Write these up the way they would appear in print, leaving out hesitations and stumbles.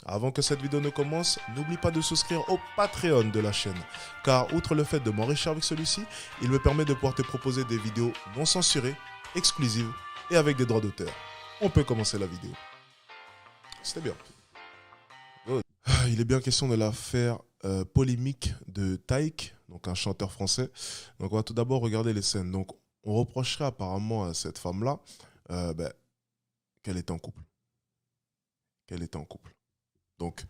Avant que cette vidéo ne commence, n'oublie pas de souscrire au Patreon de la chaîne, car outre le fait de m'enrichir avec celui-ci, il me permet de pouvoir te proposer des vidéos non censurées, exclusives et avec des droits d'auteur. On peut commencer la vidéo. C'était bien. Good. Il est bien question de l'affaire polémique de Taïk, donc un chanteur français. Donc on va tout d'abord regarder les scènes. Donc on reprocherait apparemment à cette femme-là qu'elle était en couple. Donc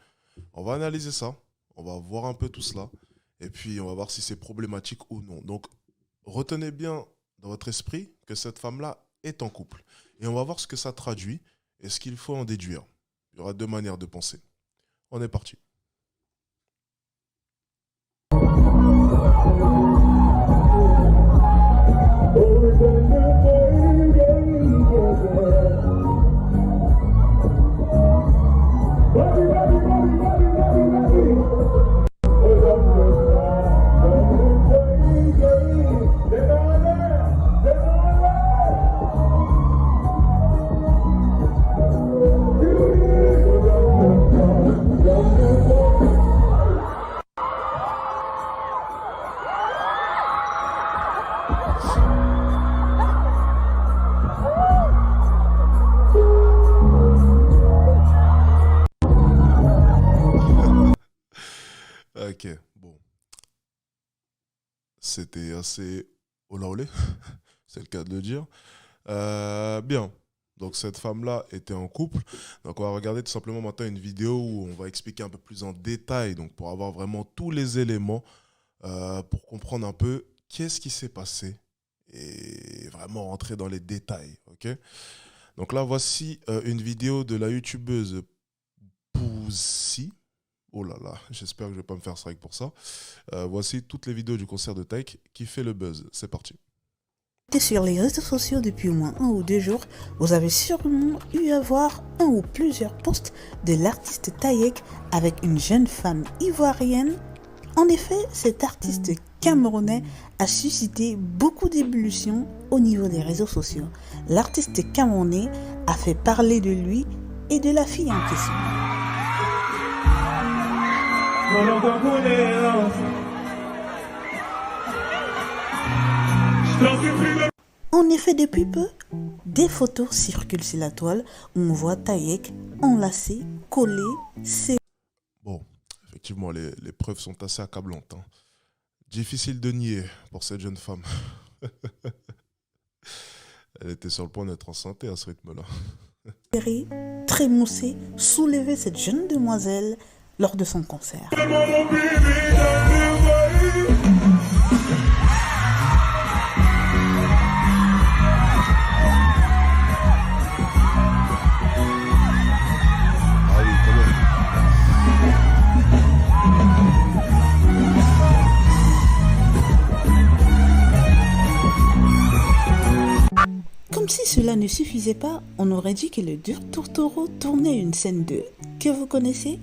on va analyser ça, on va voir un peu tout cela, et puis on va voir si c'est problématique ou non. Donc retenez bien dans votre esprit que cette femme-là est en couple. Et on va voir ce que ça traduit et ce qu'il faut en déduire. Il y aura deux manières de penser. On est parti. Ok, bon. C'était assez olé olé, c'est le cas de le dire. Bien. Donc cette femme-là était en couple. Donc on va regarder tout simplement maintenant une vidéo où on va expliquer un peu plus en détail, donc pour avoir vraiment tous les éléments, pour comprendre un peu qu'est-ce qui s'est passé et vraiment rentrer dans les détails. Ok. Donc là, voici une vidéo de la youtubeuse Poussy. Oh là là, j'espère que je ne vais pas me faire strike pour ça. Voici toutes les vidéos du concert de Taïk qui fait le buzz. C'est parti. Sur les réseaux sociaux depuis au moins 1 ou 2 jours, vous avez sûrement eu à voir un ou plusieurs posts de l'artiste Taïk avec une jeune femme ivoirienne. En effet, cet artiste camerounais a suscité beaucoup d'ébullitions au niveau des réseaux sociaux. L'artiste camerounais a fait parler de lui et de la fille en question. En effet, depuis peu, des photos circulent sur la toile où on voit Taïk enlacé, collé, serré. Bon, effectivement, les preuves sont assez accablantes, hein. Difficile de nier pour cette jeune femme. Elle était sur le point d'être enceinte à ce rythme-là. Trémoussé, soulever cette jeune demoiselle lors de son concert. Ah oui, quand même. Comme si cela ne suffisait pas, on aurait dit que le dur tourtereau tournait une scène 2 que vous connaissez.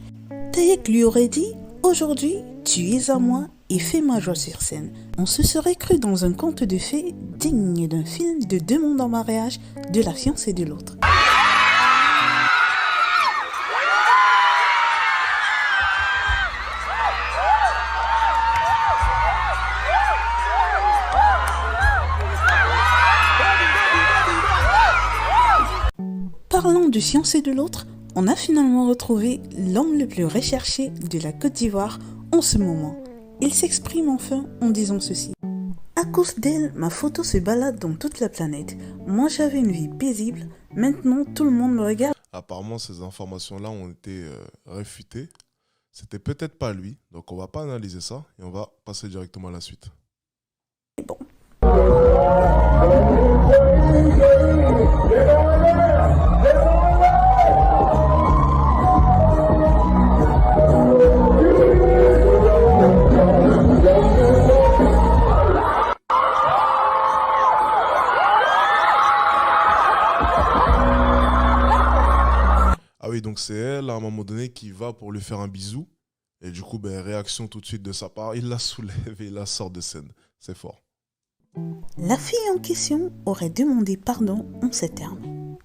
Taïk lui aurait dit « Aujourd'hui, tu es à moi et fais ma joie sur scène ». On se serait cru dans un conte de fées digne d'un film de 2 mondes en mariage, de la fiancée de l'autre. Parlant du fiancé de l'autre, on a finalement retrouvé l'homme le plus recherché de la Côte d'Ivoire en ce moment. Il s'exprime enfin en disant ceci. À cause d'elle, ma photo se balade dans toute la planète. Moi j'avais une vie paisible, maintenant tout le monde me regarde. Apparemment, ces informations-là ont été réfutées. C'était peut-être pas lui, donc on va pas analyser ça et on va passer directement à la suite. Bon. Ah oui, donc c'est elle, à un moment donné, qui va pour lui faire un bisou. Et du coup, réaction tout de suite de sa part, il la soulève et il la sort de scène. C'est fort. La fille en question aurait demandé pardon en ces termes.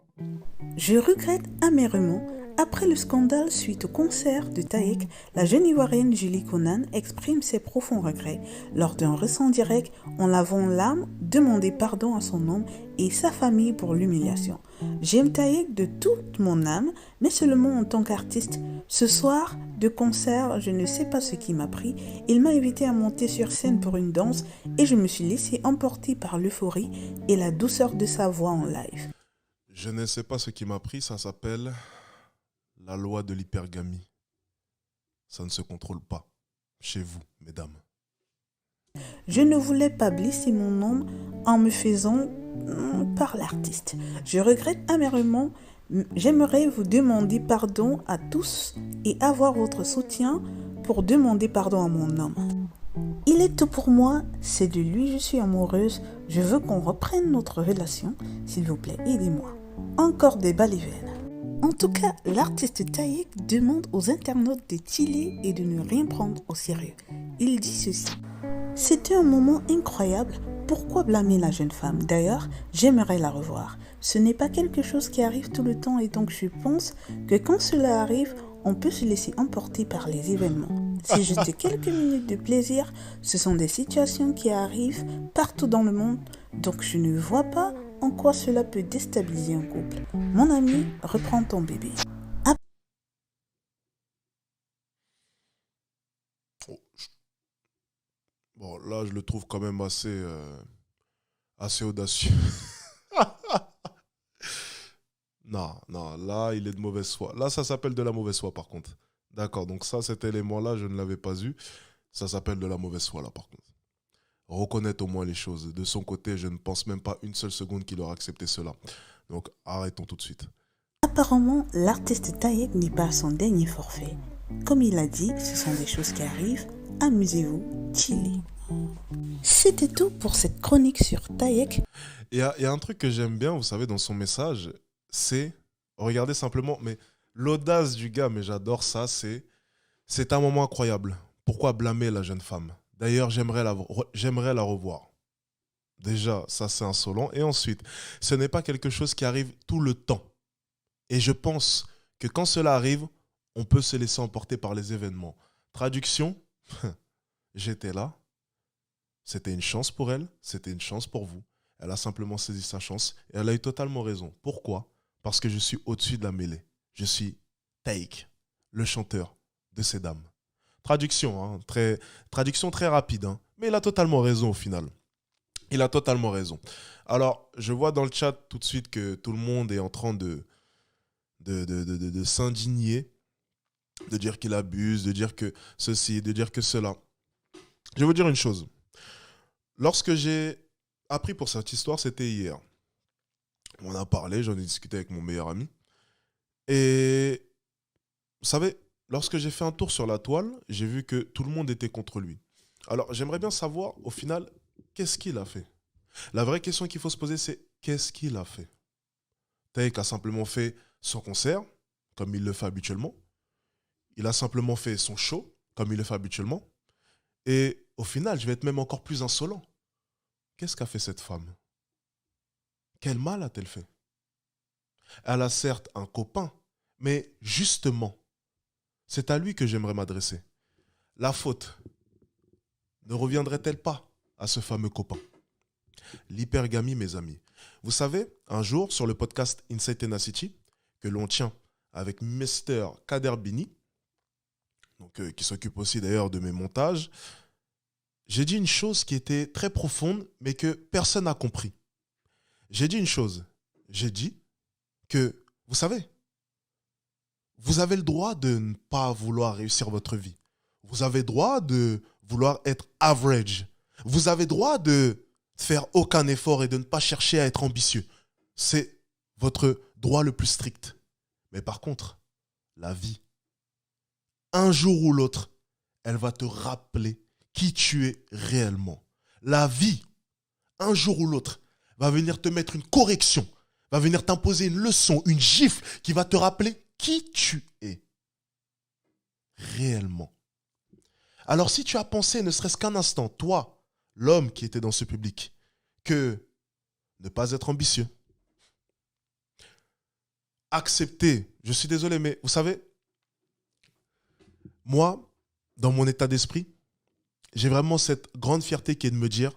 Je regrette amèrement Après le scandale suite au concert de Taïk, la jeune ivoirienne Julie Conan exprime ses profonds regrets. Lors d'un récent direct, on la voit en larmes demander pardon à son homme et sa famille pour l'humiliation. J'aime Taïk de toute mon âme, mais seulement en tant qu'artiste. Ce soir de concert, je ne sais pas ce qui m'a pris. Il m'a invité à monter sur scène pour une danse et je me suis laissé emporter par l'euphorie et la douceur de sa voix en live. Je ne sais pas ce qui m'a pris, ça s'appelle la loi de l'hypergamie. Ça ne se contrôle pas chez vous, mesdames. Je ne voulais pas blesser mon nom en me faisant par l'artiste. Je regrette amèrement. J'aimerais vous demander pardon à tous et avoir votre soutien pour demander pardon à mon homme. Il est tout pour moi, c'est de lui je suis amoureuse. Je veux qu'on reprenne notre relation. S'il vous plaît, aidez-moi. Encore des balivernes. En tout cas, l'artiste Taïk demande aux internautes de chiller et de ne rien prendre au sérieux. Il dit ceci. C'était un moment incroyable. Pourquoi blâmer la jeune femme? D'ailleurs, j'aimerais la revoir. Ce n'est pas quelque chose qui arrive tout le temps et donc je pense que quand cela arrive, on peut se laisser emporter par les événements. C'est juste quelques minutes de plaisir. Ce sont des situations qui arrivent partout dans le monde. Donc je ne vois pas en quoi cela peut déstabiliser un couple. Mon ami, reprends ton bébé. Bon, là, je le trouve quand même assez audacieux. Non, là, il est de mauvaise foi. Là, ça s'appelle de la mauvaise foi, par contre. D'accord, donc ça, cet élément-là, je ne l'avais pas eu. Ça s'appelle de la mauvaise foi, là, par contre. Reconnaître au moins les choses. De son côté, je ne pense même pas une seule seconde qu'il aura accepté cela. Donc, arrêtons tout de suite. Apparemment, l'artiste Taïk n'est pas à son dernier forfait. Comme il a dit, ce sont des choses qui arrivent. Amusez-vous, chillez. C'était tout pour cette chronique sur Taïk. Il y a un truc que j'aime bien, vous savez, dans son message, c'est, regardez simplement, mais l'audace du gars, mais j'adore ça, c'est un moment incroyable. Pourquoi blâmer la jeune femme? D'ailleurs, j'aimerais la revoir. Déjà, ça c'est insolent. Et ensuite, ce n'est pas quelque chose qui arrive tout le temps. Et je pense que quand cela arrive, on peut se laisser emporter par les événements. Traduction, j'étais là. C'était une chance pour elle, c'était une chance pour vous. Elle a simplement saisi sa chance et elle a eu totalement raison. Pourquoi? Parce que je suis au-dessus de la mêlée. Je suis Taïk, le chanteur de ces dames. Traduction, traduction très rapide, hein, mais il a totalement raison au final. Il a totalement raison. Alors, je vois dans le chat tout de suite que tout le monde est en train de s'indigner, de dire qu'il abuse, de dire que ceci, de dire que cela. Je vais vous dire une chose. Lorsque j'ai appris pour cette histoire, c'était hier. On a parlé, j'en ai discuté avec mon meilleur ami. Et vous savez, lorsque j'ai fait un tour sur la toile, j'ai vu que tout le monde était contre lui. Alors, j'aimerais bien savoir, au final, qu'est-ce qu'il a fait? La vraie question qu'il faut se poser, c'est qu'est-ce qu'il a fait? Taïk a simplement fait son concert, comme il le fait habituellement. Il a simplement fait son show, comme il le fait habituellement. Et au final, je vais être même encore plus insolent. Qu'est-ce qu'a fait cette femme? Quel mal a-t-elle fait? Elle a certes un copain, mais justement, c'est à lui que j'aimerais m'adresser. La faute ne reviendrait-elle pas à ce fameux copain? L'hypergamie, mes amis. Vous savez, un jour, sur le podcast Inside Tenacity, que l'on tient avec Mr. Kader Bini, donc, qui s'occupe aussi d'ailleurs de mes montages, j'ai dit une chose qui était très profonde, mais que personne n'a compris. J'ai dit une chose. J'ai dit que, vous savez, vous avez le droit de ne pas vouloir réussir votre vie. Vous avez le droit de vouloir être average. Vous avez le droit de faire aucun effort et de ne pas chercher à être ambitieux. C'est votre droit le plus strict. Mais par contre, la vie, un jour ou l'autre, elle va te rappeler qui tu es réellement. La vie, un jour ou l'autre, va venir te mettre une correction, va venir t'imposer une leçon, une gifle qui va te rappeler qui tu es réellement. Alors si tu as pensé, ne serait-ce qu'un instant, toi, l'homme qui était dans ce public, que ne pas être ambitieux, accepter. Je suis désolé, mais vous savez, moi, dans mon état d'esprit, j'ai vraiment cette grande fierté qui est de me dire,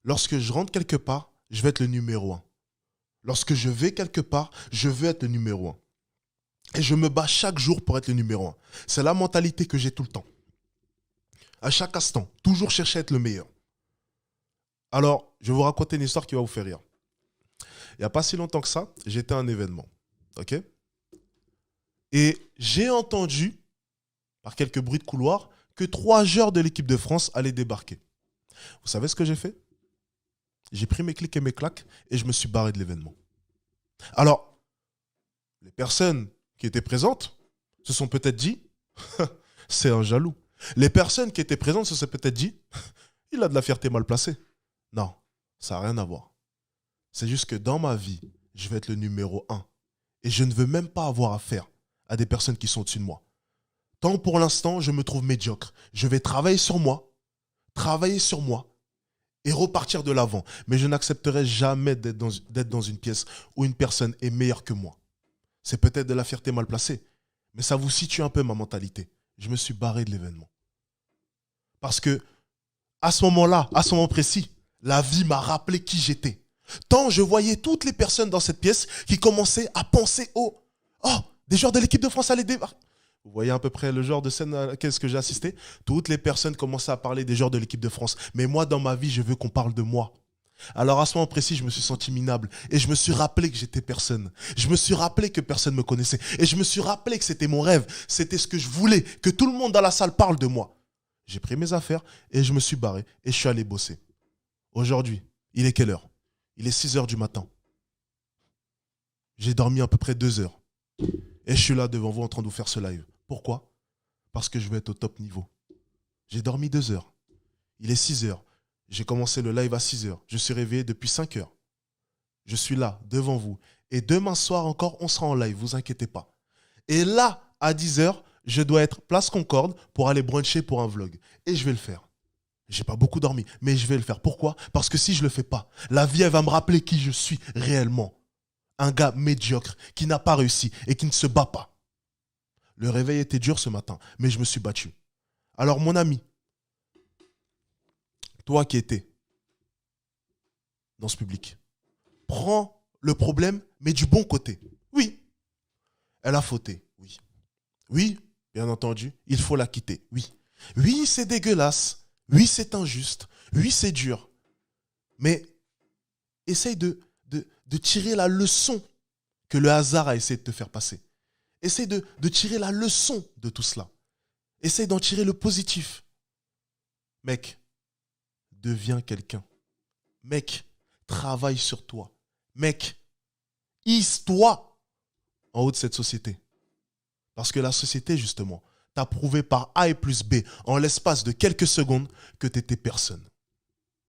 lorsque je rentre quelque part, je vais être le numéro un. Lorsque je vais quelque part, je veux être le numéro un. Et je me bats chaque jour pour être le numéro un. C'est la mentalité que j'ai tout le temps. À chaque instant, toujours chercher à être le meilleur. Alors, je vais vous raconter une histoire qui va vous faire rire. Il n'y a pas si longtemps que ça, j'étais à un événement. OK ? Et j'ai entendu, par quelques bruits de couloir, que 3 joueurs de l'équipe de France allaient débarquer. Vous savez ce que j'ai fait ? J'ai pris mes clics et mes claques et je me suis barré de l'événement. Alors, les personnes qui étaient présentes se sont peut-être dit, c'est un jaloux. Les personnes qui étaient présentes se sont peut-être dit, il a de la fierté mal placée. Non, ça n'a rien à voir. C'est juste que dans ma vie, je vais être le numéro un. Et je ne veux même pas avoir affaire à des personnes qui sont au-dessus de moi. Tant pour l'instant, je me trouve médiocre. Je vais travailler sur moi et repartir de l'avant. Mais je n'accepterai jamais d'être dans une pièce où une personne est meilleure que moi. C'est peut-être de la fierté mal placée, mais ça vous situe un peu ma mentalité. Je me suis barré de l'événement. Parce que, à ce moment-là, à ce moment précis, la vie m'a rappelé qui j'étais. Tant je voyais toutes les personnes dans cette pièce qui commençaient à penser au « Oh, des joueurs de l'équipe de France allaient débarquer !» Vous voyez à peu près le genre de scène à laquelle j'ai assisté. Toutes les personnes commençaient à parler des joueurs de l'équipe de France. Mais moi, dans ma vie, je veux qu'on parle de moi. Alors à ce moment précis, je me suis senti minable. Et je me suis rappelé que j'étais personne. Je me suis rappelé que personne ne me connaissait. Et je me suis rappelé que c'était mon rêve. C'était ce que je voulais. Que tout le monde dans la salle parle de moi. J'ai pris mes affaires et je me suis barré. Et je suis allé bosser. Aujourd'hui, il est quelle heure ? Il est 6 heures du matin. J'ai dormi à peu près 2 heures. Et je suis là devant vous en train de vous faire ce live. Pourquoi ? Parce que je veux être au top niveau. J'ai dormi 2 heures. Il est 6 heures. J'ai commencé le live à 6 heures. Je suis réveillé depuis 5 heures. Je suis là, devant vous. Et demain soir encore, on sera en live, vous inquiétez pas. Et là, à 10 heures, je dois être place Concorde pour aller bruncher pour un vlog. Et je vais le faire. J'ai pas beaucoup dormi, mais je vais le faire. Pourquoi ? Parce que si je le fais pas, la vie, elle va me rappeler qui je suis réellement. Un gars médiocre qui n'a pas réussi et qui ne se bat pas. Le réveil était dur ce matin, mais je me suis battu. Alors mon ami, toi qui étais dans ce public, prends le problème, mais du bon côté. Oui, elle a fauté. Oui. Oui, bien entendu, il faut la quitter. Oui. Oui, c'est dégueulasse. Oui, c'est injuste. Oui, c'est dur. Mais essaye de tirer la leçon que le hasard a essayé de te faire passer. Essaye de tirer la leçon de tout cela. Essaye d'en tirer le positif. Mec, deviens quelqu'un. Mec, travaille sur toi. Mec, hisse-toi en haut de cette société. Parce que la société, justement, t'a prouvé par A et plus B, en l'espace de quelques secondes, que tu étais personne.